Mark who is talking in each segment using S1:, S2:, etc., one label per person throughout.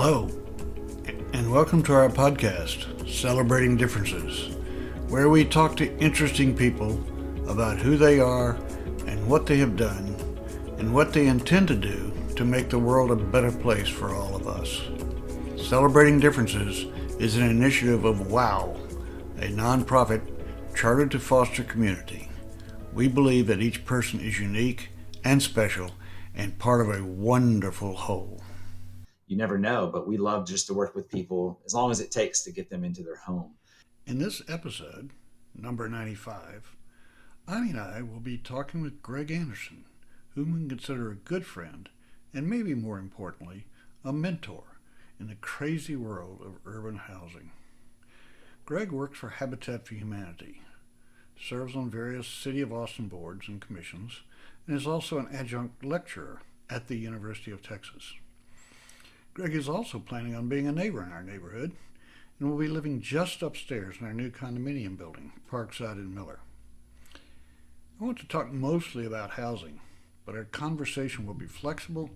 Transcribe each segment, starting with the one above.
S1: Hello, and welcome to our podcast, Celebrating Differences, where we talk to interesting people about who they are and what they have done and what they intend to do to make the world a better place for all of us. Celebrating Differences is an initiative of WAAO, a nonprofit chartered to foster community. We believe that each person is unique and special and part of a wonderful whole.
S2: You never know, but we love just to work with people as long as it takes to get them into their home.
S1: In this episode, number 95, Ani and I will be talking with Greg Anderson, whom we consider a good friend and maybe more importantly, a mentor in the crazy world of urban housing. Greg works for Habitat for Humanity, serves on various City of Austin boards and commissions, and is also an adjunct lecturer at the University of Texas. Greg is also planning on being a neighbor in our neighborhood and will be living just upstairs in our new condominium building, Parkside in Mueller. I want to talk mostly about housing, but our conversation will be flexible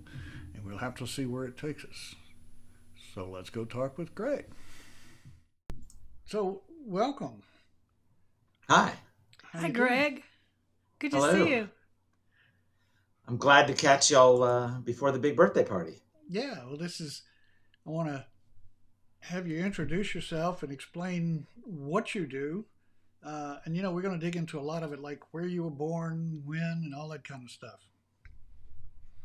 S1: and we'll have to see where it takes us. So let's go talk with Greg. So, welcome.
S2: Hi.
S3: Hi, Greg. Good to
S2: Hello.
S3: see you.
S2: I'm glad to catch y'all before the big birthday party.
S1: Yeah, well, I want to have you introduce yourself and explain what you do. And, we're going to dig into a lot of it, like where you were born, when, and all that kind of stuff.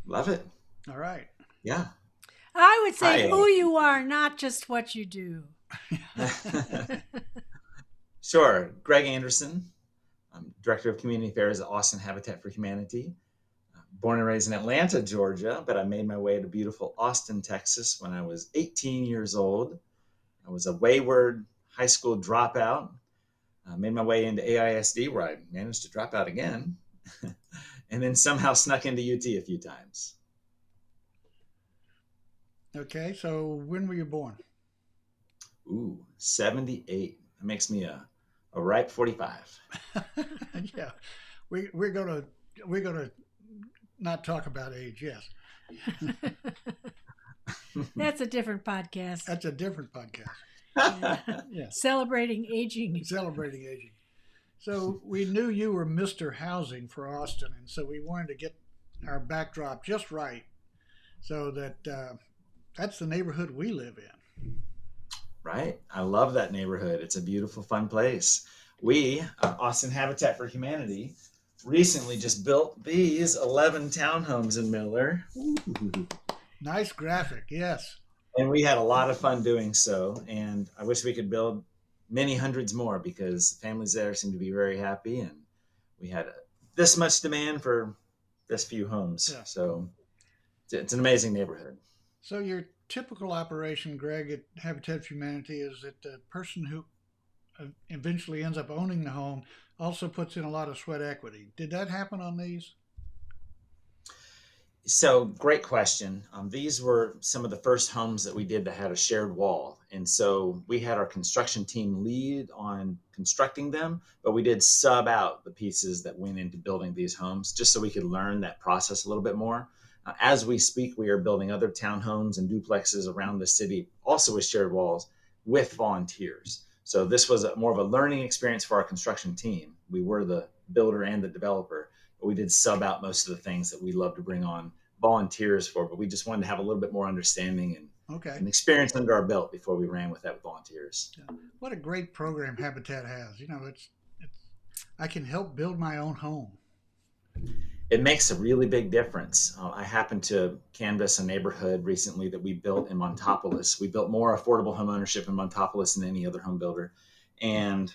S2: Love it.
S1: All right.
S2: Yeah.
S3: I would say
S2: Hi.
S3: who you are, not just what you do.
S2: Sure. Greg Anderson. I'm Director of Community Affairs at Austin Habitat for Humanity. Born and raised in Atlanta, Georgia, but I made my way to beautiful Austin, Texas when I was 18 years old. I was a wayward high school dropout. I made my way into AISD where I managed to drop out again and then somehow snuck into UT a few times.
S1: Okay, so when were you born?
S2: 78. That makes me a ripe 45.
S1: Yeah, we're gonna not talk about age. Yes,
S3: That's a different podcast.
S1: that's a different podcast. Yeah,
S3: Celebrating aging.
S1: celebrating aging. So we knew you were Mr. Housing for Austin, and so we wanted to get our backdrop just right, so that that's the neighborhood we live in.
S2: Right. I love that neighborhood. It's a beautiful, fun place. We, Austin Habitat for Humanity, recently just built these 11 townhomes in Mueller.
S1: Nice graphic, yes.
S2: And we had a lot of fun doing so. And I wish we could build many hundreds more because families there seem to be very happy. And we had this much demand for this few homes.
S1: Yeah.
S2: So it's an amazing neighborhood.
S1: So your typical operation, Greg, at Habitat for Humanity is that the person who eventually ends up owning the home also puts in a lot of sweat equity. Did that happen on these?
S2: So great question. These were some of the first homes that we did that had a shared wall. And so we had our construction team lead on constructing them, but we did sub out the pieces that went into building these homes just so we could learn that process a little bit more. As we speak, we are building other townhomes and duplexes around the city, also with shared walls, with volunteers. So this was more of a learning experience for our construction team. We were the builder and the developer, but we did sub out most of the things that we love to bring on volunteers for, but we just wanted to have a little bit more understanding and experience under our belt before we ran with that with volunteers.
S1: Yeah. What a great program Habitat has. It's I can help build my own home.
S2: It makes a really big difference. I happened to canvass a neighborhood recently that we built in Montopolis. We built more affordable home ownership in Montopolis than any other home builder. And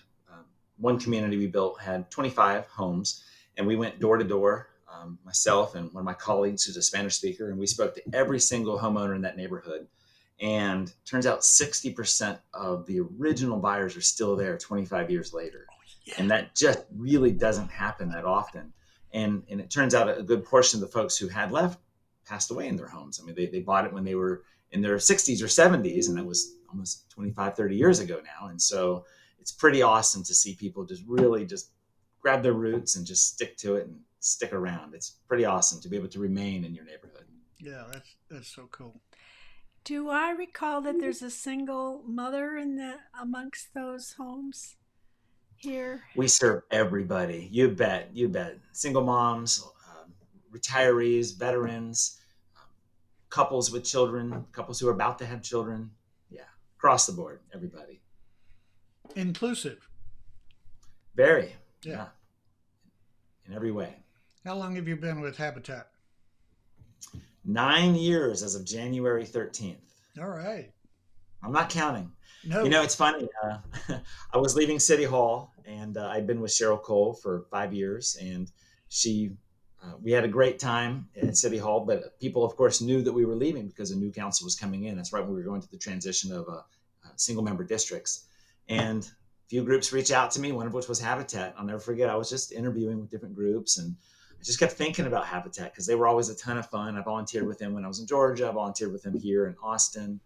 S2: one community we built had 25 homes, and we went door to door, myself and one of my colleagues who's a Spanish speaker, and we spoke to every single homeowner in that neighborhood. And turns out 60% of the original buyers are still there 25 years later.
S1: Oh, yeah.
S2: And that just really doesn't happen that often. And it turns out a good portion of the folks who had left passed away in their homes. I mean, they bought it when they were in their 60s or 70s, and that was almost 25, 30 years ago now. And so it's pretty awesome to see people just really just grab their roots and just stick to it and stick around. It's pretty awesome to be able to remain in your neighborhood.
S1: Yeah, that's so cool.
S3: Do I recall that there's a single mother amongst those homes here?
S2: We serve everybody. You bet. You bet. Single moms, retirees, veterans, couples with children, couples who are about to have children. Yeah, across the board, everybody.
S1: Inclusive.
S2: Very.
S1: Yeah.
S2: Yeah. In every way.
S1: How long have you been with Habitat?
S2: 9 years as of January 13th.
S1: All right.
S2: I'm not counting.
S1: No.
S2: You know, it's funny. I was leaving City Hall, and I'd been with Cheryl Cole for 5 years, and we had a great time at City Hall. But people, of course, knew that we were leaving because a new council was coming in. That's right when we were going to the transition of single-member districts, and a few groups reached out to me. One of which was Habitat. I'll never forget. I was just interviewing with different groups, and I just kept thinking about Habitat because they were always a ton of fun. I volunteered with them when I was in Georgia. I volunteered with them here in Austin.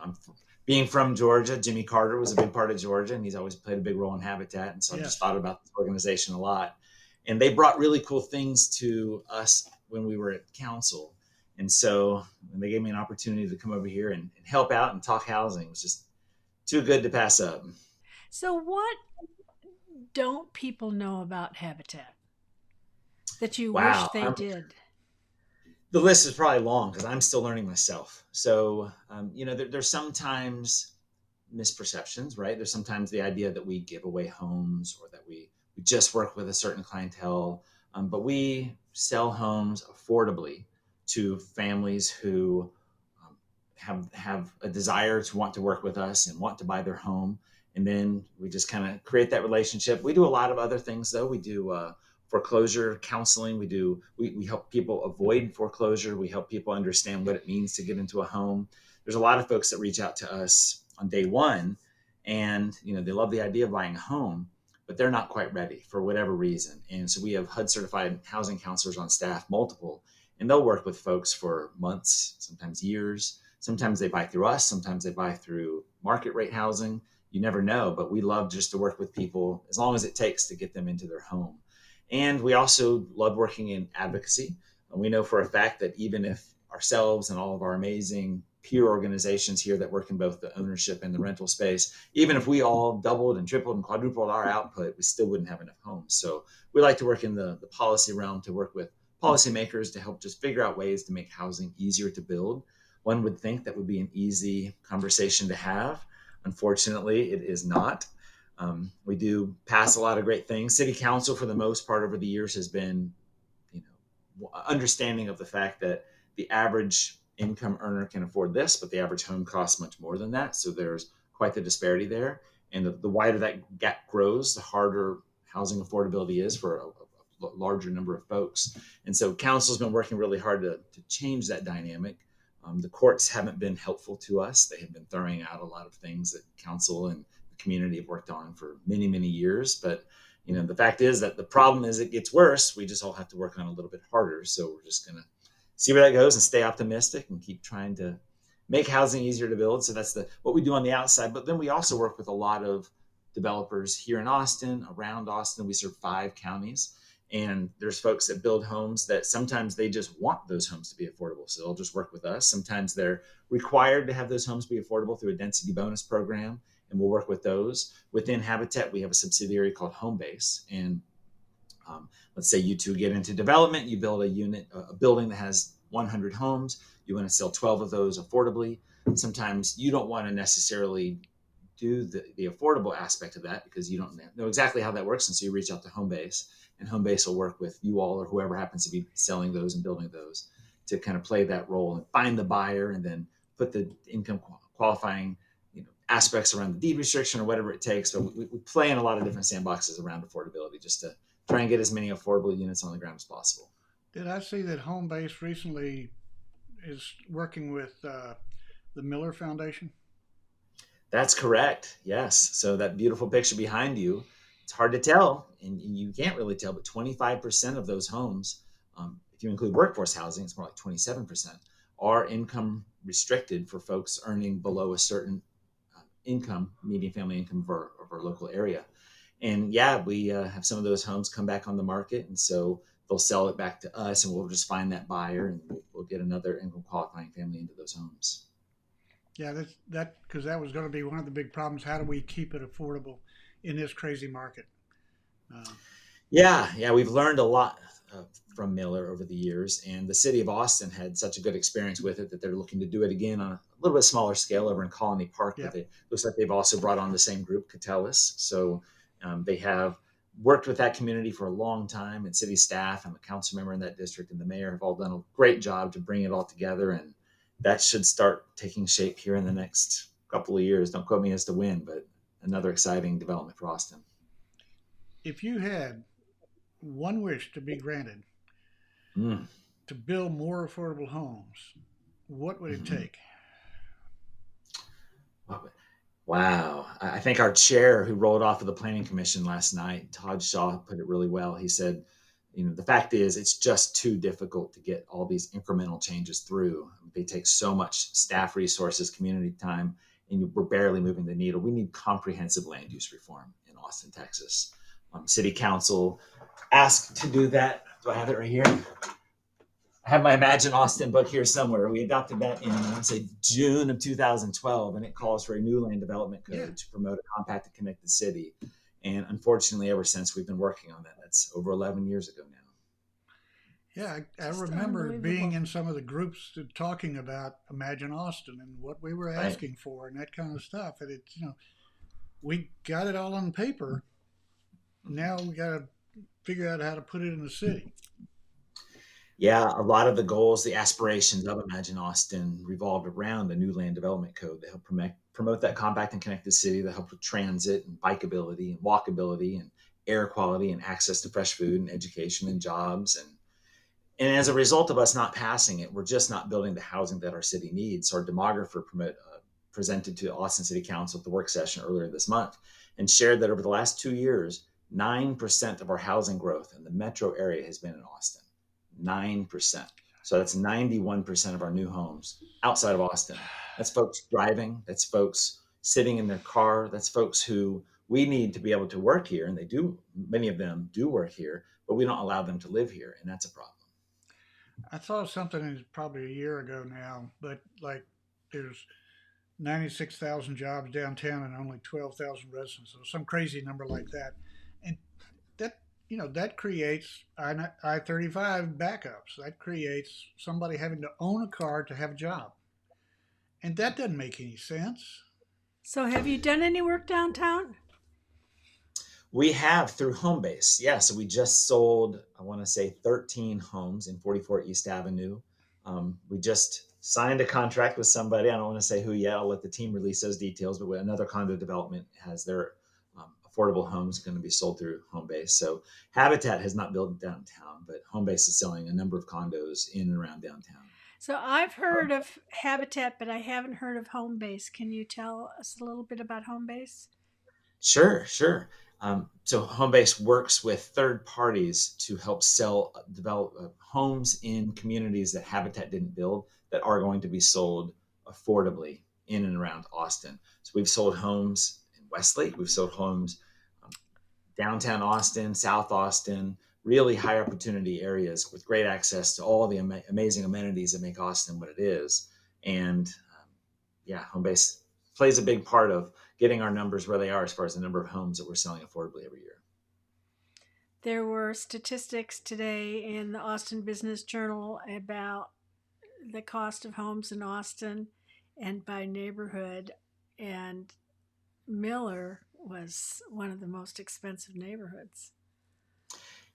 S2: I'm being from Georgia. Jimmy Carter was a big part of Georgia, and he's always played a big role in Habitat. And so I just thought about this organization a lot. And they brought really cool things to us when we were at council. And so when they gave me an opportunity to come over here and help out and talk housing, it was just too good to pass up.
S3: So what don't people know about Habitat that you wish they did?
S2: The list is probably long because I'm still learning myself. So, there's sometimes misperceptions, right? There's sometimes the idea that we give away homes or that we just work with a certain clientele. But we sell homes affordably to families who have a desire to want to work with us and want to buy their home. And then we just kind of create that relationship. We do a lot of other things, though. We do foreclosure counseling. We help people avoid foreclosure. We help people understand what it means to get into a home. There's a lot of folks that reach out to us on day one, and they love the idea of buying a home, but they're not quite ready for whatever reason. And so we have HUD certified housing counselors on staff, multiple, and they'll work with folks for months, sometimes years. Sometimes they buy through us. Sometimes they buy through market rate housing. You never know, but we love just to work with people as long as it takes to get them into their home. And we also love working in advocacy. And we know for a fact that even if ourselves and all of our amazing peer organizations here that work in both the ownership and the rental space, even if we all doubled and tripled and quadrupled our output, we still wouldn't have enough homes. So we like to work in the policy realm, to work with policymakers to help just figure out ways to make housing easier to build. One would think that would be an easy conversation to have. Unfortunately, it is not. We do pass a lot of great things. City Council, for the most part, over the years has been, understanding of the fact that the average income earner can afford this, but the average home costs much more than that. So there's quite the disparity there. And the wider that gap grows, the harder housing affordability is for a larger number of folks. And so council's been working really hard to change that dynamic. The courts haven't been helpful to us. They have been throwing out a lot of things that council and the community have worked on for many, many years. But, the fact is that the problem is it gets worse. We just all have to work on it a little bit harder. So we're just going to see where that goes and stay optimistic and keep trying to make housing easier to build. So that's what we do on the outside. But then we also work with a lot of developers here in Austin, around Austin. We serve 5 counties. And there's folks that build homes that sometimes they just want those homes to be affordable. So they'll just work with us. Sometimes they're required to have those homes be affordable through a density bonus program, and we'll work with those. Within Habitat, we have a subsidiary called Homebase. And let's say you two get into development, you build a building that has 100 homes. You want to sell 12 of those affordably. Sometimes you don't want to necessarily do the affordable aspect of that because you don't know exactly how that works. And so you reach out to Homebase. And Homebase will work with you all or whoever happens to be selling those and building those to kind of play that role and find the buyer and then put the income qualifying aspects around the deed restriction or whatever it takes. So we play in a lot of different sandboxes around affordability just to try and get as many affordable units on the ground as possible.
S1: Did I see that Homebase recently is working with the Mueller Foundation?
S2: That's correct. Yes. So that beautiful picture behind you, it's hard to tell, and you can't really tell, but 25% of those homes, if you include workforce housing, it's more like 27%, are income restricted for folks earning below a certain income, median family income of our local area. And yeah, we have some of those homes come back on the market, and so they'll sell it back to us, and we'll just find that buyer, and we'll get another income qualifying family into those homes.
S1: Yeah, because that was going to be one of the big problems. How do we keep it affordable in this crazy market? Uh,
S2: Yeah, we've learned a lot from Mueller over the years, and the city of Austin had such a good experience with it that they're looking to do it again on a little bit smaller scale over in Colony Park. But
S1: yep.
S2: it looks like they've also brought on the same group, Catellus. So they have worked with that community for a long time, and city staff and the council member in that district and the mayor have all done a great job to bring it all together, and that should start taking shape here in the next couple of years. Don't quote me as to when, but another exciting development for Austin.
S1: If you had one wish to be granted
S2: Mm.
S1: to build more affordable homes, what would it
S2: Mm-hmm.
S1: take?
S2: Wow. I think our chair who rolled off of the planning commission last night, Todd Shaw, put it really well. He said, the fact is it's just too difficult to get all these incremental changes through. They take so much staff resources, community time, and we're barely moving the needle. We need comprehensive land use reform in Austin, Texas. City council asked to do that. Do I have it right here? I have my Imagine Austin book here somewhere. We adopted that in, I want to say, June of 2012, and it calls for a new land development code to promote a compact and connected city. And unfortunately, ever since, we've been working on that. That's over 11 years ago now.
S1: Yeah, I remember being in some of the groups talking about Imagine Austin and what we were asking for and that kind of stuff. And it's, we got it all on paper. Now we got to figure out how to put it in the city.
S2: Yeah, a lot of the goals, the aspirations of Imagine Austin revolved around the new land development code that helped promote that compact and connected city, that helped with transit and bikeability and walkability and air quality and access to fresh food and education and jobs. And as a result of us not passing it, we're just not building the housing that our city needs. So our demographer presented to Austin City Council at the work session earlier this month and shared that over the last 2 years, 9% of our housing growth in the metro area has been in Austin. 9%. So that's 91% of our new homes outside of Austin. That's folks driving. That's folks sitting in their car. That's folks who we need to be able to work here. And they do, many of them do work here, but we don't allow them to live here. And that's a problem.
S1: I saw something probably a year ago now, but like there's 96,000 jobs downtown and only 12,000 residents. So some crazy number like that. And that, that creates I-35 backups. That creates somebody having to own a car to have a job. And that doesn't make any sense.
S3: So have you done any work downtown?
S2: We have through Homebase. Yeah, so we just sold, I want to say 13 homes in 44 East Avenue. We just signed a contract with somebody. I don't want to say who yet. I'll let the team release those details, but another condo development has their affordable homes going to be sold through Homebase. So Habitat has not built downtown, but Homebase is selling a number of condos in and around downtown.
S3: So I've heard of Habitat, but I haven't heard of Homebase. Can you tell us a little bit about Homebase?
S2: Sure. So Homebase works with third parties to help develop homes in communities that Habitat didn't build that are going to be sold affordably in and around Austin. So we've sold homes in Westlake, we've sold homes downtown Austin, South Austin, really high opportunity areas with great access to all the amazing amenities that make Austin what it is. And Homebase plays a big part of getting our numbers where they are as far as the number of homes that we're selling affordably every year.
S3: There were statistics today in the Austin Business Journal about the cost of homes in Austin and by neighborhood, and Mueller was one of the most expensive neighborhoods.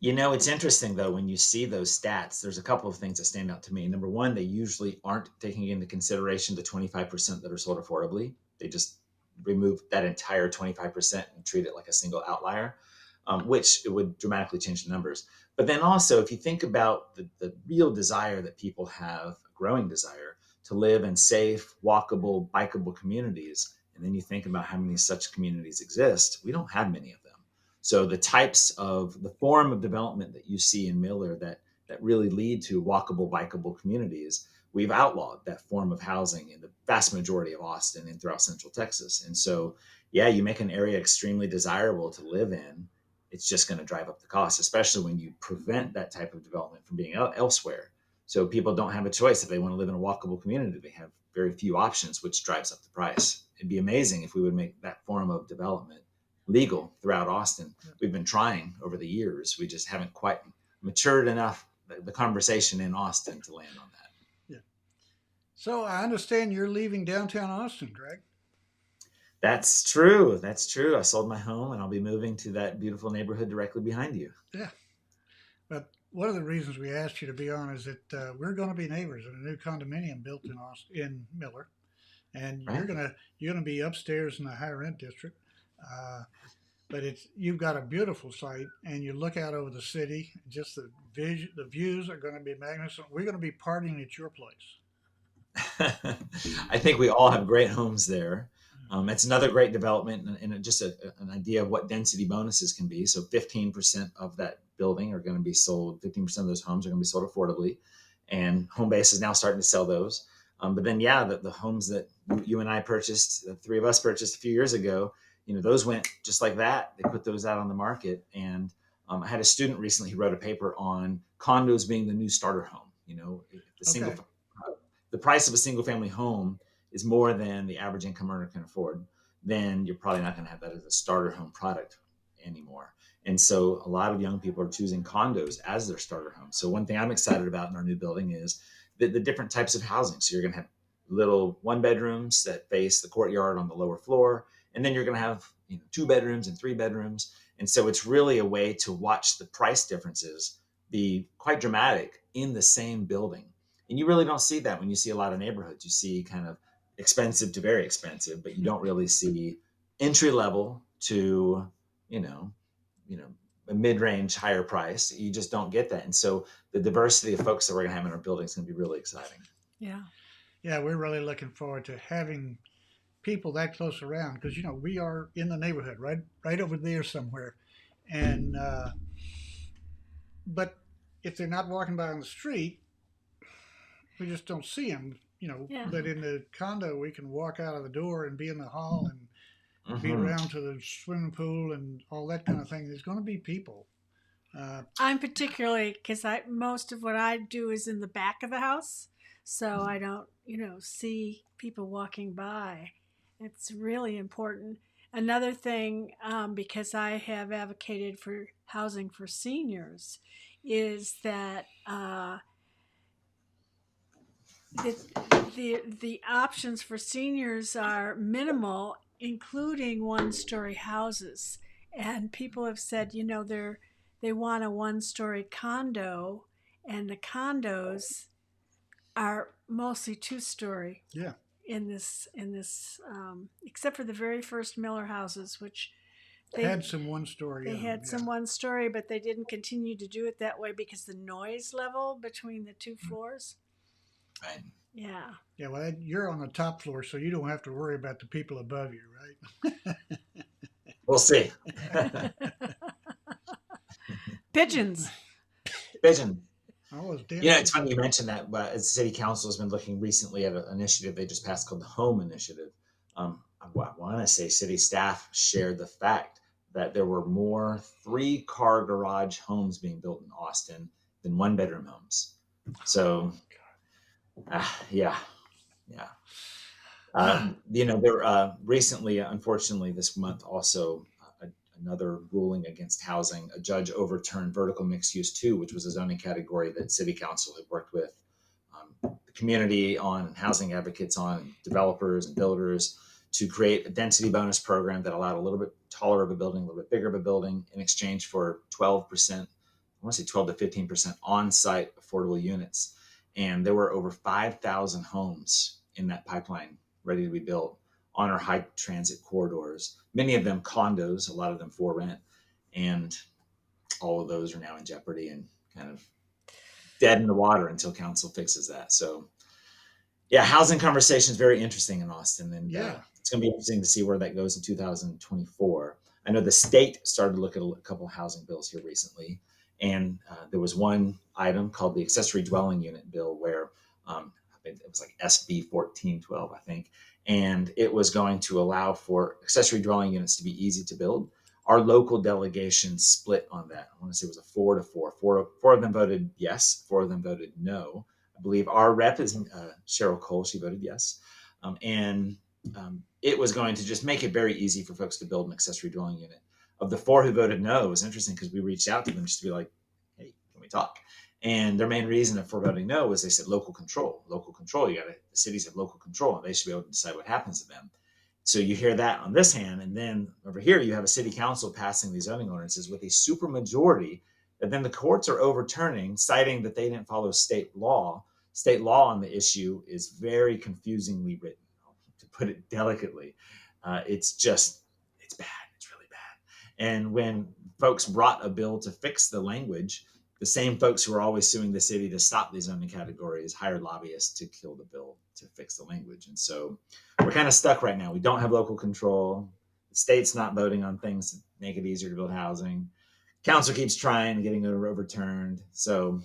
S2: It's interesting though, when you see those stats, there's a couple of things that stand out to me. Number one, they usually aren't taking into consideration the 25% that are sold affordably. They just remove that entire 25% and treat it like a single outlier, which it would dramatically change the numbers. But then also, if you think about the real desire that people have, a growing desire to live in safe, walkable, bikeable communities, and then you think about how many such communities exist, we don't have many of them. So the form of development that you see in Mueller that really lead to walkable, bikeable communities, we've outlawed that form of housing in the vast majority of Austin and throughout Central Texas. And so, you make an area extremely desirable to live in. It's just going to drive up the cost, especially when you prevent that type of development from being elsewhere. So people don't have a choice if they want to live in a walkable community. They have very few options, which drives up the price. It'd be amazing if we would make that form of development legal throughout Austin. We've been trying over the years. We just haven't quite matured enough the conversation in Austin to land on that.
S1: Yeah. So I understand you're leaving downtown Austin, Greg.
S2: That's true. That's true. I sold my home and I'll be moving to that beautiful neighborhood directly behind you.
S1: Yeah. But one of the reasons we asked you to be on is that we're going to be neighbors in a new condominium built in Miller, and
S2: Right?
S1: you're gonna be upstairs in the high rent district. Uh, but you've got a beautiful site, and you look out over the city. Just the views are going to be magnificent. We're going to be partying at your place.
S2: I think we all have great homes there. It's another great development and just an idea of what density bonuses can be. So 15% of that building are going to be sold, 15% of those homes are going to be sold affordably. And Homebase is now starting to sell those. But then, yeah, the homes that you and I purchased, the three of us purchased a few years ago, those went just like that. They put those out on the market. And I had a student recently who wrote a paper on condos being the new starter home. If
S1: Okay.
S2: the price of a single family home is more than the average income earner can afford, then you're probably not going to have that as a starter home product anymore. And so a lot of young people are choosing condos as their starter home. So one thing I'm excited about in our new building is the different types of housing. So you're going to have little one bedrooms that face the courtyard on the lower floor. And then you're going to have 2 bedrooms and 3 bedrooms. And so it's really a way to watch the price differences be quite dramatic in the same building. And you really don't see that when you see a lot of neighborhoods. You see kind of expensive to very expensive, but you don't really see entry level to, you know, a mid-range higher price. You just don't get that. And so the diversity of folks that we're going to have in our building is going to be really exciting.
S3: Yeah.
S1: Yeah, we're really looking forward to having people that close around because we are in the neighborhood, right over there somewhere, and but if they're not walking by on the street, we just don't see them.
S3: Yeah.
S1: But in the condo, we can walk out of the door and be in the hall and be around to the swimming pool and all that kind of thing. There's going to be people.
S3: I'm particularly because most of what I do is in the back of the house, so I don't see people walking by. It's really important. Another thing, because I have advocated for housing for seniors, is that the options for seniors are minimal, including one-story houses. And people have said, they want a one-story condo, and the condos are mostly two-story.
S1: Yeah.
S3: In this, except for the very first Mueller houses, which
S1: they had some one story.
S3: They had some one story, but they didn't continue to do it that way because the noise level between the two floors.
S2: Right.
S3: Yeah.
S1: Yeah. Well, you're on the top floor, so you don't have to worry about the people above you, right?
S2: We'll see.
S3: Pigeons.
S2: Pigeon.
S1: It's
S2: funny you mentioned that, but as city council has been looking recently at an initiative they just passed called the Home Initiative. I want to say city staff shared the fact that there were more 3-car garage homes being built in Austin than 1-bedroom homes. So, yeah. There recently, unfortunately, this month also another ruling against housing. A judge overturned vertical mixed use 2, which was a zoning category that city council had worked with the community on, housing advocates on, developers and builders to create a density bonus program that allowed a little bit taller of a building, a little bit bigger of a building in exchange for 12%, I want to say 12 to 15% on-site affordable units. And there were over 5,000 homes in that pipeline ready to be built on our high transit corridors, many of them condos, a lot of them for rent. And all of those are now in jeopardy and kind of dead in the water until council fixes that. So, yeah, housing conversation is very interesting in Austin. And it's going to be interesting to see where that goes in 2024. I know the state started to look at a couple of housing bills here recently. And there was one item called the accessory dwelling unit bill where it was like SB 1412, I think. And it was going to allow for accessory dwelling units to be easy to build. Our local delegation split on that. I want to say it was a 4-4. Four of them voted yes, 4 of them voted no. I believe our rep is Cheryl Cole. She voted yes. And it was going to just make it very easy for folks to build an accessory dwelling unit. Of the 4 who voted no, it was interesting because we reached out to them just to be like, hey, can we talk? And their main reason for voting no was they said local control. Local control. The cities have local control, and they should be able to decide what happens to them. So you hear that on this hand, and then over here you have a city council passing these zoning ordinances with a super majority that then the courts are overturning, citing that they didn't follow state law. State law on the issue is very confusingly written, to put it delicately. It's bad. It's really bad. And when folks brought a bill to fix the language, the same folks who are always suing the city to stop these zoning categories hired lobbyists to kill the bill to fix the language. And so we're kind of stuck right now. We don't have local control. The state's not voting on things to make it easier to build housing. Council keeps trying, getting it overturned. So,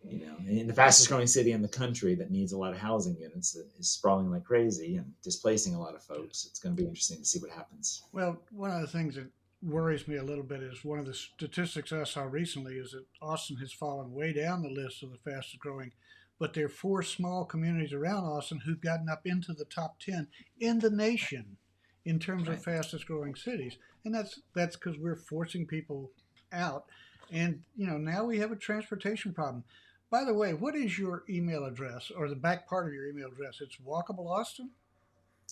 S2: in the fastest growing city in the country that needs a lot of housing units, that is sprawling like crazy and displacing a lot of folks. It's going to be interesting to see what happens.
S1: Well, one of the things that worries me a little bit is one of the statistics I saw recently is that Austin has fallen way down the list of the fastest growing, but there are 4 small communities around Austin who've gotten up into the top 10 in the nation in terms of fastest growing cities. And that's because we're forcing people out. And, now we have a transportation problem. By the way, what is your email address or the back part of your email address? It's Walkable Austin?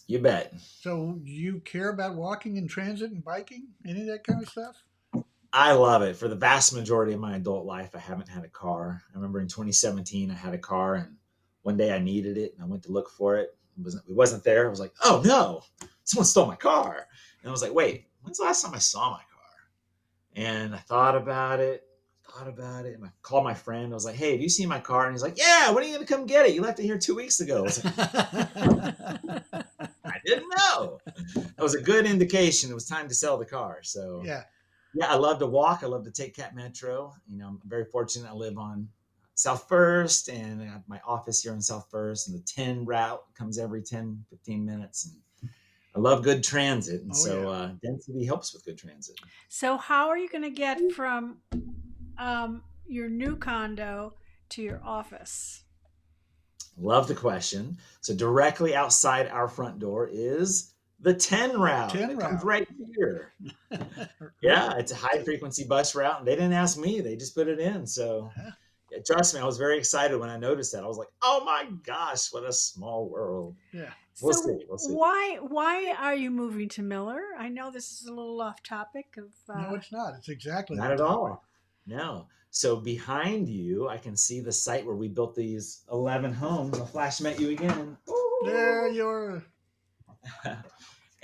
S2: You bet.
S1: So you care about walking and transit and biking, any of that kind of stuff?
S2: I love it. For the vast majority of my adult life, I haven't had a car. I remember in 2017, I had a car, and one day I needed it, and I went to look for it. It wasn't there. I was like, oh no, someone stole my car. And I was like, wait, when's the last time I saw my car? And I thought about it, and I called my friend. I was like, hey, have you seen my car? And he's like, yeah, when are you going to come get it? You left it here 2 weeks ago. I was like, I didn't know. That was a good indication it was time to sell the car. So yeah, I love to walk. I love to take Cat Metro. I'm very fortunate. I live on South First, and I have my office here on South First, and the 10 route comes every 10, 15 minutes. And I love good transit. And density helps with good transit.
S3: So how are you going to get from your new condo to your office?
S2: Love the question. So directly outside our front door is the 10 route.
S1: 10 route.
S2: Comes right here. Yeah, it's a high frequency bus route, and they didn't ask me. They just put it in. So trust me, I was very excited when I noticed that. I was like, oh my gosh, what a small world.
S1: Yeah.
S2: We'll see.
S3: Why are you moving to Mueller? I know this is a little off topic of
S1: No, it's not. It's exactly
S2: not at all. No. So behind you, I can see the site where we built these 11 homes. I'll flash them at you again. Ooh.
S1: There you're.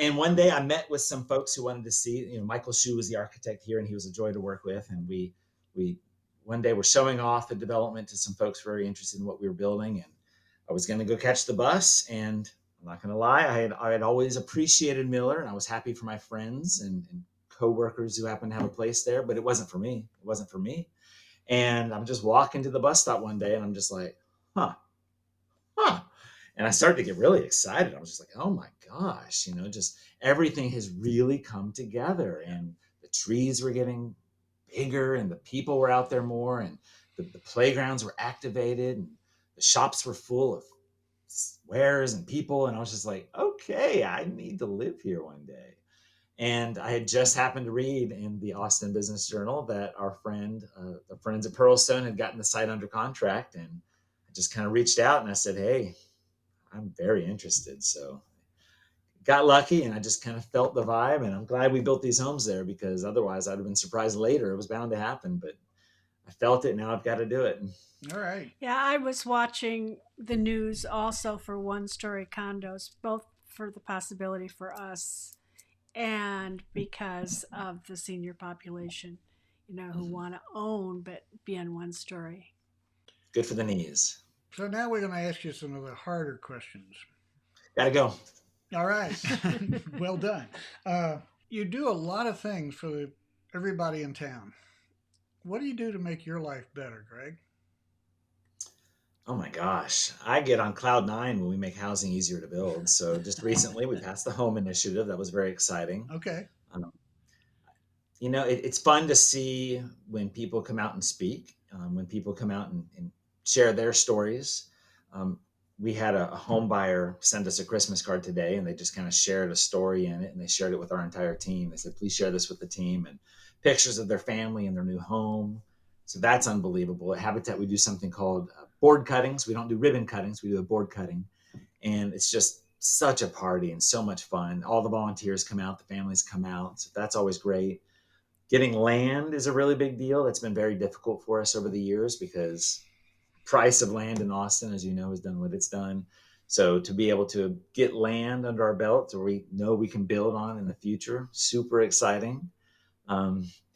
S2: And one day I met with some folks who wanted to see, Michael Shu was the architect here, and he was a joy to work with. And we one day were showing off the development to some folks very interested in what we were building. And I was going to go catch the bus, and I'm not going to lie, I had always appreciated Mueller, and I was happy for my friends and co-workers who happened to have a place there, but it wasn't for me. It wasn't for me. And I'm just walking to the bus stop one day, and I'm just like, huh. And I started to get really excited. I was just like, oh my gosh, just everything has really come together, and the trees were getting bigger, and the people were out there more, and the playgrounds were activated, and the shops were full of wares and people. And I was just like, okay, I need to live here one day. And I had just happened to read in the Austin Business Journal that our friend, the friends at Pearlstone, had gotten the site under contract. And I just kind of reached out and I said, hey, I'm very interested. So got lucky, and I just kind of felt the vibe. And I'm glad we built these homes there, because otherwise I'd have been surprised later. It was bound to happen, but I felt it. Now I've got to do it.
S1: All right.
S3: Yeah, I was watching the news also for 1-story condos, both for the possibility for us and because of the senior population, who want to own but be on 1-story.
S2: Good for the knees.
S1: So now we're going to ask you some of the harder questions.
S2: Gotta go.
S1: All right. Well done. You do a lot of things for everybody in town. What do you do to make your life better, Greg?
S2: Oh my gosh. I get on cloud 9 when we make housing easier to build. So just recently we passed the home initiative. That was very exciting.
S1: Okay.
S2: It's fun to see when people come out and speak, when people come out and share their stories. Um, we had a home buyer send us a Christmas card today, and they just kind of shared a story in it, and they shared it with our entire team. They said, please share this with the team, and pictures of their family and their new home. So that's unbelievable. At Habitat, we do something called board cuttings. We don't do ribbon cuttings, we do a board cutting. And it's just such a party and so much fun. All the volunteers come out, the families come out. So that's always great. Getting land is a really big deal. That's been very difficult for us over the years because price of land in Austin, as you know, has done what it's done. So to be able to get land under our belt where we know we can build on in the future, super exciting.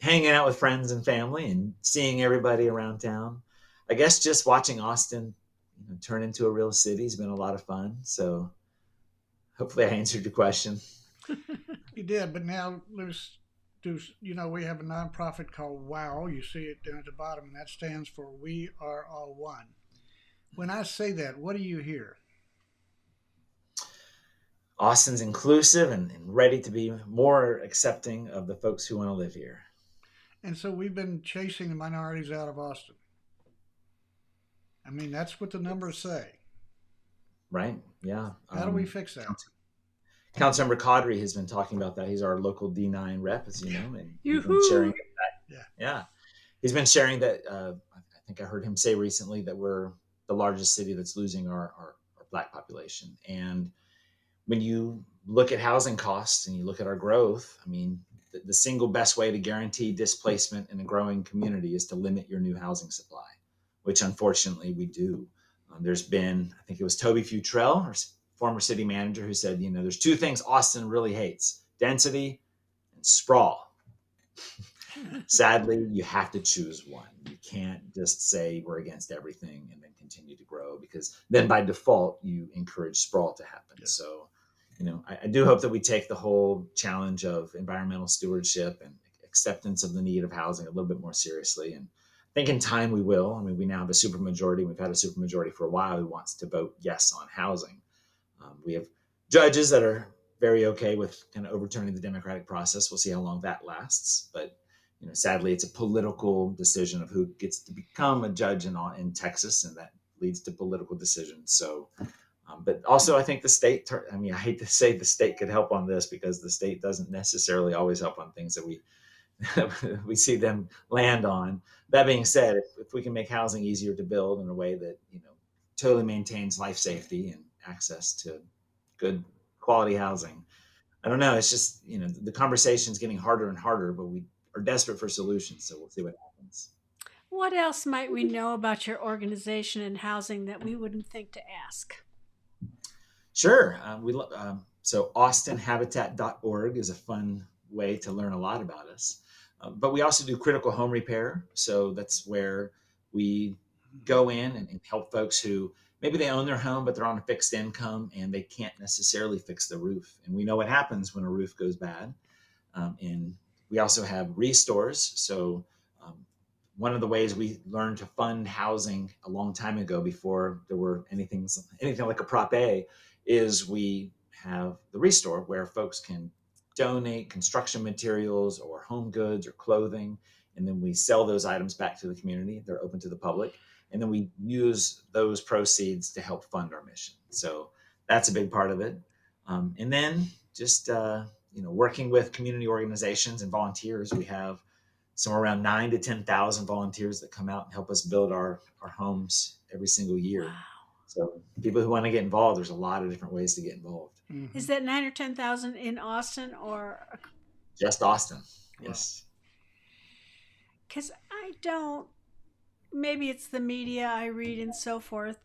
S2: Hanging out with friends and family and seeing everybody around town. I guess just watching Austin turn into a real city has been a lot of fun. So hopefully I answered your question.
S1: You did, but now let's do. We have a nonprofit called WAAO. You see it down at the bottom, and that stands for We Are All One. When I say that, what do you hear?
S2: Austin's inclusive and ready to be more accepting of the folks who want to live here.
S1: And so we've been chasing the minorities out of Austin. I mean, that's what the numbers say.
S2: Right? Yeah.
S1: How do we fix that?
S2: Councilmember Caudry has been talking about that. He's our local D9 rep, as you know, and he's been
S3: Yoo-hoo!
S2: sharing that. Yeah. He's been sharing that. I think I heard him say recently that we're the largest city that's losing our Black population. And when you look at housing costs and you look at our growth, I mean, the single best way to guarantee displacement in a growing community is to limit your new housing supply, which unfortunately we do. There's been, I think it was Toby Futrell, our former city manager, who said, there's two things Austin really hates: density and sprawl. Sadly, you have to choose one. You can't just say we're against everything and then continue to grow, because then by default you encourage sprawl to happen. Yeah. So, I do hope that we take the whole challenge of environmental stewardship and acceptance of the need of housing a little bit more seriously. And I think in time we will. I mean, we now have a supermajority. We've had a supermajority for a while who wants to vote yes on housing. We have judges that are very okay with kind of overturning the democratic process. We'll see how long that lasts. But sadly, it's a political decision of who gets to become a judge in Texas, and that leads to political decisions. So, but also I think the state, I mean, I hate to say the state could help on this, because the state doesn't necessarily always help on things that we see them land on. That being said, if we can make housing easier to build in a way that, totally maintains life safety and access to good quality housing, I don't know. It's just, the conversation's getting harder and harder, but we are desperate for solutions. So we'll see what happens.
S3: What else might we know about your organization and housing that we wouldn't think to ask?
S2: Sure. So austinhabitat.org is a fun way to learn a lot about us. But we also do critical home repair. So that's where we go in and help folks who maybe they own their home, but they're on a fixed income and they can't necessarily fix the roof. And we know what happens when a roof goes bad. And we also have restores. So one of the ways we learned to fund housing a long time ago, before there were anything like a Prop A, is we have the restore, where folks can donate construction materials or home goods or clothing, and then we sell those items back to the community. They're open to the public, and then we use those proceeds to help fund our mission. So that's a big part of it. And then just working with community organizations and volunteers. We have somewhere around 9,000 to 10,000 volunteers that come out and help us build our homes every single year. Wow. So people who want to get involved, there's a lot of different ways to get involved.
S3: Mm-hmm. Is that 9,000 or 10,000 in Austin, or
S2: just Austin? Yes.
S3: Because I don't. Maybe it's the media I read and so forth.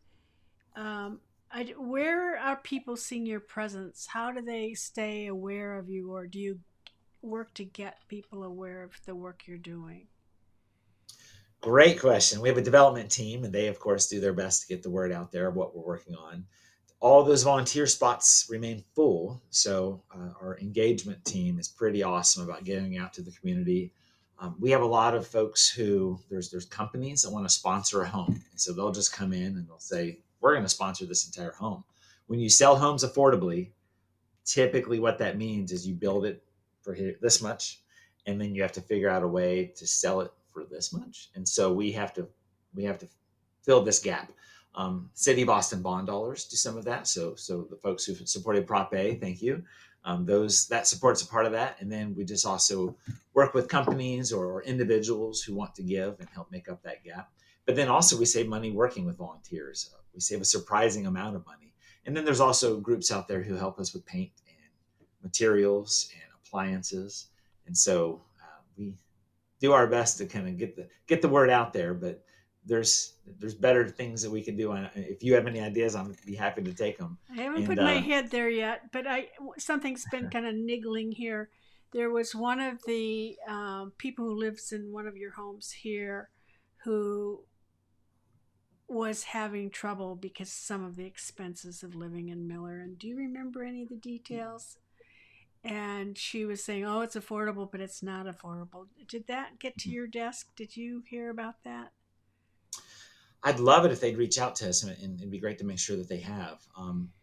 S3: Where are people seeing your presence? How do they stay aware of you, or do you work to get people aware of the work you're doing?
S2: Great question. We have a development team, and they, of course, do their best to get the word out there of what we're working on. All those volunteer spots remain full, so our engagement team is pretty awesome about getting out to the community. We have a lot of folks who, there's companies that want to sponsor a home, and so they'll just come in and they'll say, we're going to sponsor this entire home. When you sell homes affordably, typically what that means is you build it for this much, and then you have to figure out a way to sell it for this much. And so we have to fill this gap. City of Austin bond dollars do some of that. So the folks who've supported Prop A, thank you. That support's a part of that. And then we just also work with companies or individuals who want to give and help make up that gap. But then also we save money working with volunteers. We save a surprising amount of money. And then there's also groups out there who help us with paint and materials and appliances. And so we do our best to kind of get the word out there. But there's better things that we can do. And if you have any ideas, I'd be happy to take them.
S3: I haven't
S2: And
S3: put my head there yet, but something's been kind of niggling here. There was one of the people who lives in one of your homes here who was having trouble because some of the expenses of living in Miller. And do you remember any of the details? And she was saying, "Oh, it's affordable, but it's not affordable." Did that get to your desk? Did you hear about that?
S2: I'd love it if they'd reach out to us, and it'd be great to make sure that they have.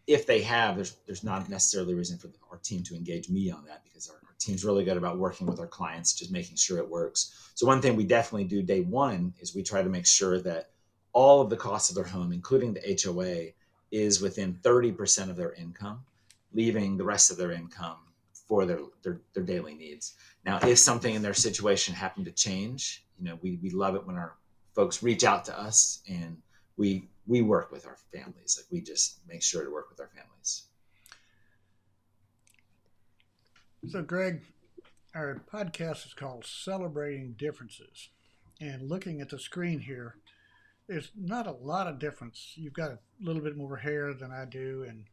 S2: If they have, there's not necessarily a reason for our team to engage me on that, because our team's really good about working with our clients, just making sure it works. So one thing we definitely do day one is we try to make sure that all of the costs of their home, including the HOA, is within 30% of their income, leaving the rest of their income for their daily needs. Now, if something in their situation happened to change, we love it when our folks reach out to us, and we work with our families. Like, we just make sure to work with our families.
S1: So, Greg, our podcast is called Celebrating Differences. And looking at the screen here, there's not a lot of difference. You've got a little bit more hair than I do, and,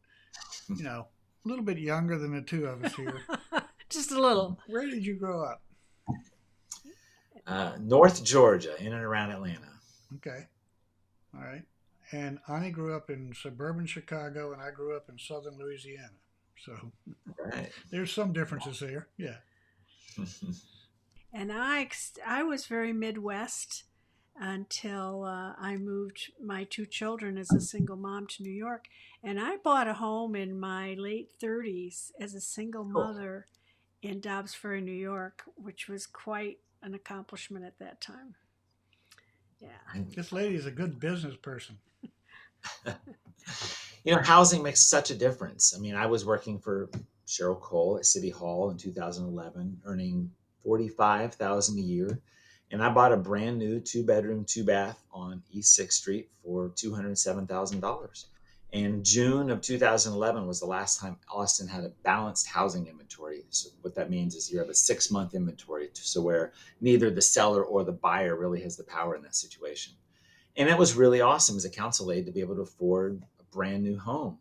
S1: a little bit younger than the two of us here.
S3: Just a little.
S1: Where did you grow up?
S2: North Georgia, in and around Atlanta.
S1: Okay. All right. And Ani grew up in suburban Chicago, and I grew up in southern Louisiana. So
S2: Right.
S1: There's some differences there. Yeah.
S3: And I was very Midwest until I moved my two children as a single mom to New York. And I bought a home in my late 30s as a single mother in Dobbs Ferry, New York, which was quite an accomplishment at that time. Yeah.
S1: This lady is a good business person.
S2: Housing makes such a difference. I mean, I was working for Cheryl Cole at City Hall in 2011, earning $45,000 a year. And I bought a brand new 2-bedroom, 2-bath on East 6th Street for $207,000. And June of 2011 was the last time Austin had a balanced housing inventory. So what that means is you have a 6-month inventory, so where neither the seller or the buyer really has the power in that situation. And it was really awesome as a council aide to be able to afford a brand new home.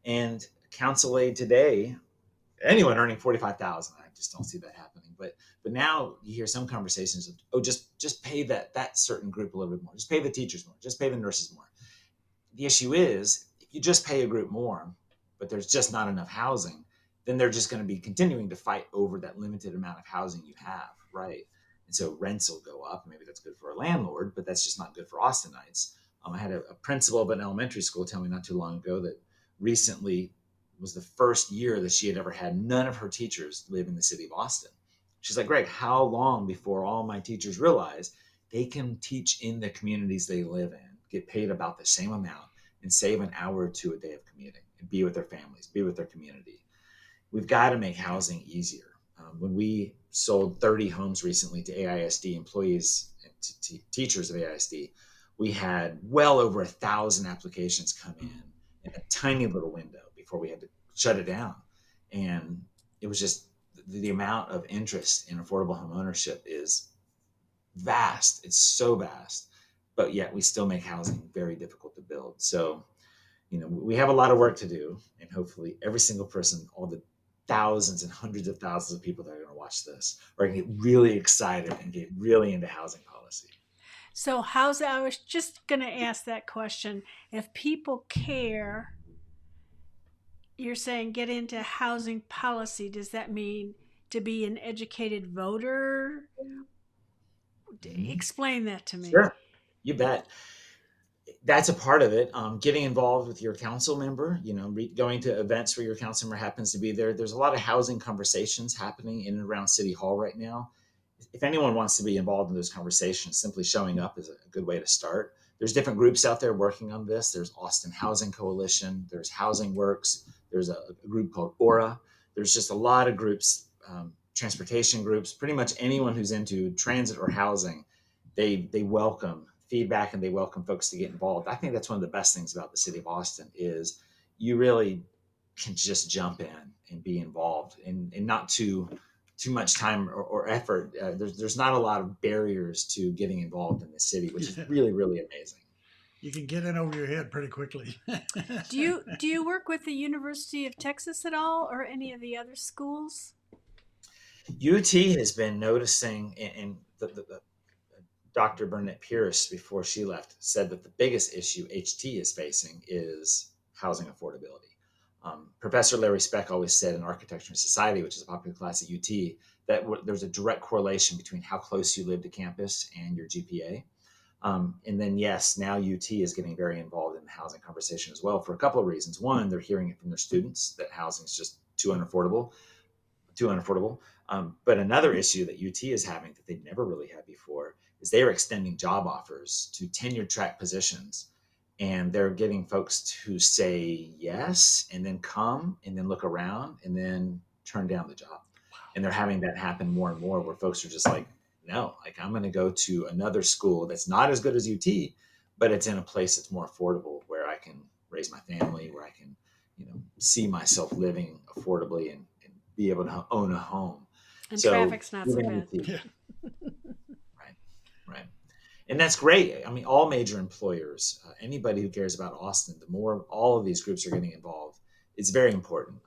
S2: And council aide today, anyone earning 45,000, I just don't see that happening. But now you hear some conversations of, oh, just pay that certain group a little bit more. Just pay the teachers more. Just pay the nurses more. The issue is, if you just pay a group more, but there's just not enough housing, then they're just going to be continuing to fight over that limited amount of housing you have, right? And so rents will go up. Maybe that's good for a landlord, but that's just not good for Austinites. I had a principal of an elementary school tell me not too long ago that recently was the first year that she had ever had none of her teachers live in the city of Austin. She's like, Greg, how long before all my teachers realize they can teach in the communities they live in, get paid about the same amount, and save an hour or two a day of commuting and be with their families, be with their community? We've got to make housing easier. When we sold 30 homes recently to AISD employees and to teachers of AISD, we had well over 1,000 applications come in a tiny little window before we had to shut it down. And it was just the amount of interest in affordable home ownership is vast. It's so vast, but yet we still make housing very difficult to build. So, we have a lot of work to do, and hopefully every single person, all the thousands and hundreds of thousands of people that are going to watch this are going to get really excited and get really into housing policy.
S3: So I was just going to ask that question. If people care, you're saying get into housing policy. Does that mean to be an educated voter? Mm-hmm. Explain that to me.
S2: Sure, you bet. That's a part of it. Getting involved with your council member, going to events where your council member happens to be there. There's a lot of housing conversations happening in and around City Hall right now. If anyone wants to be involved in those conversations, simply showing up is a good way to start. There's different groups out there working on this. There's Austin Housing Coalition, there's Housing Works, there's a group called Aura. There's just a lot of groups, transportation groups, pretty much anyone who's into transit or housing. They welcome feedback and they welcome folks to get involved. I think that's one of the best things about the city of Austin is you really can just jump in and be involved, and not too much time or effort. There's not a lot of barriers to getting involved in the city, which is really, really amazing.
S1: You can get in over your head pretty quickly.
S3: Do you work with the University of Texas at all, or any of the other schools?
S2: UT has been noticing, and the Dr. Burnett Pierce, before she left, said that the biggest issue HT is facing is housing affordability. Professor Larry Speck always said in Architecture and Society, which is a popular class at UT, that there's a direct correlation between how close you live to campus and your GPA. And then, yes, now UT is getting very involved in the housing conversation as well for a couple of reasons. One, they're hearing it from their students that housing is just too unaffordable. But another issue that UT is having that they've never really had before is they are extending job offers to tenure track positions. And they're getting folks to say yes, and then come, and then look around, and then turn down the job. And they're having that happen more and more, where folks are just like, no, like I'm going to go to another school that's not as good as UT, but it's in a place that's more affordable, where I can raise my family, where I can, see myself living affordably and be able to own a home.
S3: And so traffic's not so bad.
S1: Yeah.
S2: Right. And that's great. I mean, all major employers, anybody who cares about Austin, the more all of these groups are getting involved, it's very important.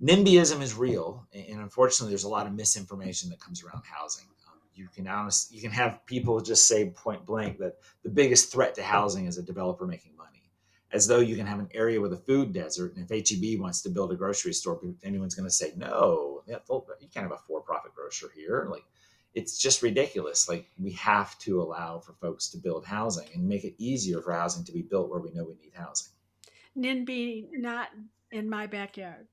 S2: NIMBYism is real, and unfortunately, there's a lot of misinformation that comes around housing. You can have people just say point blank that the biggest threat to housing is a developer making money, as though you can have an area with a food desert, and if HEB wants to build a grocery store, anyone's going to say no. You can't have a for-profit grocer here. Like, it's just ridiculous. Like, we have to allow for folks to build housing and make it easier for housing to be built where we know we need housing.
S3: NIMBY, not in my backyard.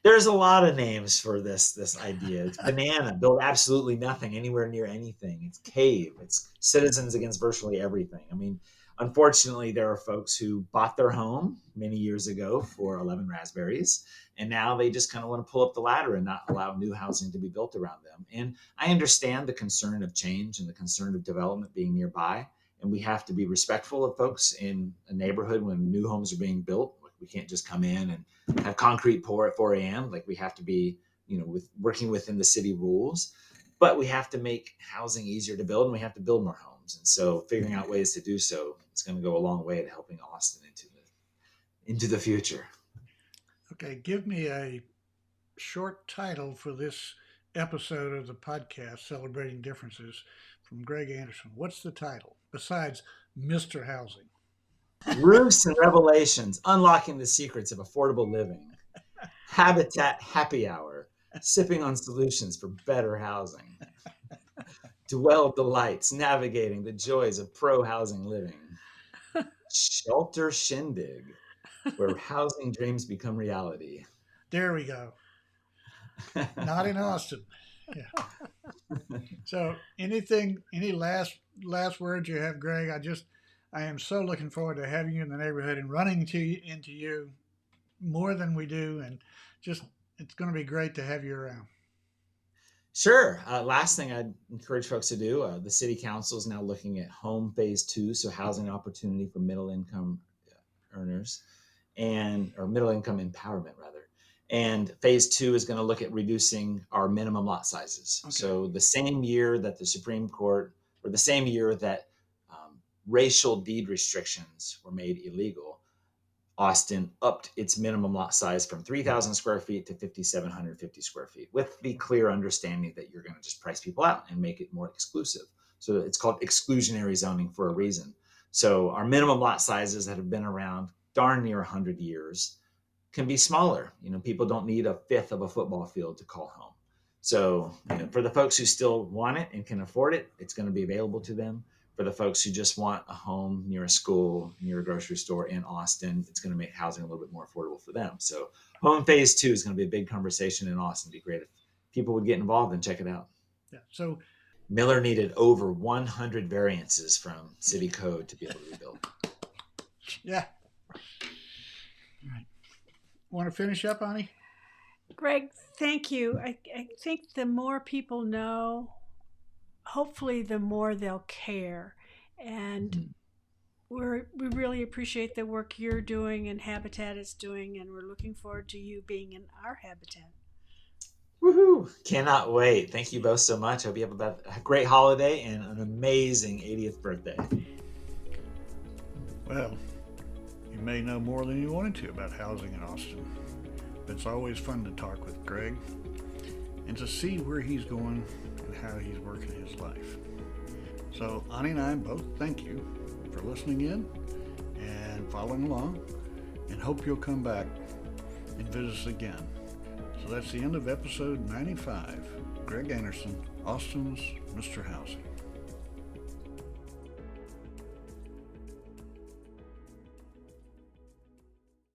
S2: There's a lot of names for this idea. It's banana, build absolutely nothing anywhere near anything. It's cave. It's citizens against virtually everything. I mean, unfortunately, there are folks who bought their home many years ago for 11 raspberries, and now they just kind of want to pull up the ladder and not allow new housing to be built around them. And I understand the concern of change and the concern of development being nearby, and we have to be respectful of folks in a neighborhood when new homes are being built. We can't just come in and have concrete pour at 4 a.m. Like, we have to be, working within the city rules, but we have to make housing easier to build, and we have to build more homes. And so figuring out ways to do so is going to go a long way to helping Austin into the future.
S1: Okay, give me a short title for this episode of the podcast, Celebrating Differences, from Greg Anderson. What's the title besides Mr. Housing?
S2: Roofs and Revelations, Unlocking the Secrets of Affordable Living. Habitat Happy Hour, Sipping on Solutions for Better Housing. Dwell Delights, Navigating the Joys of Pro-Housing Living. Shelter Shindig, where housing dreams become reality.
S1: There we go. Not in Austin. Yeah. So any last words you have, Greg? I am so looking forward to having you in the neighborhood and running into you more than we do. And just, it's going to be great to have you around.
S2: Sure. Last thing I'd encourage folks to do, the city council is now looking at home phase 2, so housing opportunity for middle income earners or middle income empowerment rather. And phase 2 is going to look at reducing our minimum lot sizes. Okay. So the same year that the Supreme Court, or the same year that racial deed restrictions were made illegal, Austin upped its minimum lot size from 3,000 square feet to 5,750 square feet, with the clear understanding that you're going to just price people out and make it more exclusive. So it's called exclusionary zoning for a reason. So our minimum lot sizes that have been around darn near 100 years can be smaller. People don't need a fifth of a football field to call home. So for the folks who still want it and can afford it, it's going to be available to them. For the folks who just want a home near a school, near a grocery store in Austin, it's going to make housing a little bit more affordable for them. So home phase 2 is going to be a big conversation in Austin. It'd be great if people would get involved and check it out.
S1: Yeah. So
S2: Miller needed over 100 variances from city code to be able to rebuild.
S1: Yeah. Right. Want to finish up, Ani?
S3: Greg, thank you. I think the more people know, hopefully the more they'll care. And
S2: Mhm.
S3: we really appreciate the work you're doing and Habitat is doing, and we're looking forward to you being in our Habitat.
S2: Woohoo! Cannot wait. Thank you both so much. Hope you have a great holiday and an amazing 80th birthday.
S1: Well, you may know more than you wanted to about housing in Austin, but it's always fun to talk with Greg and to see where he's going and how he's working his life. So, Ani and I both thank you for listening in and following along, and hope you'll come back and visit us again. So that's the end of episode 95. Greg Anderson, Austin's Mr. Housing.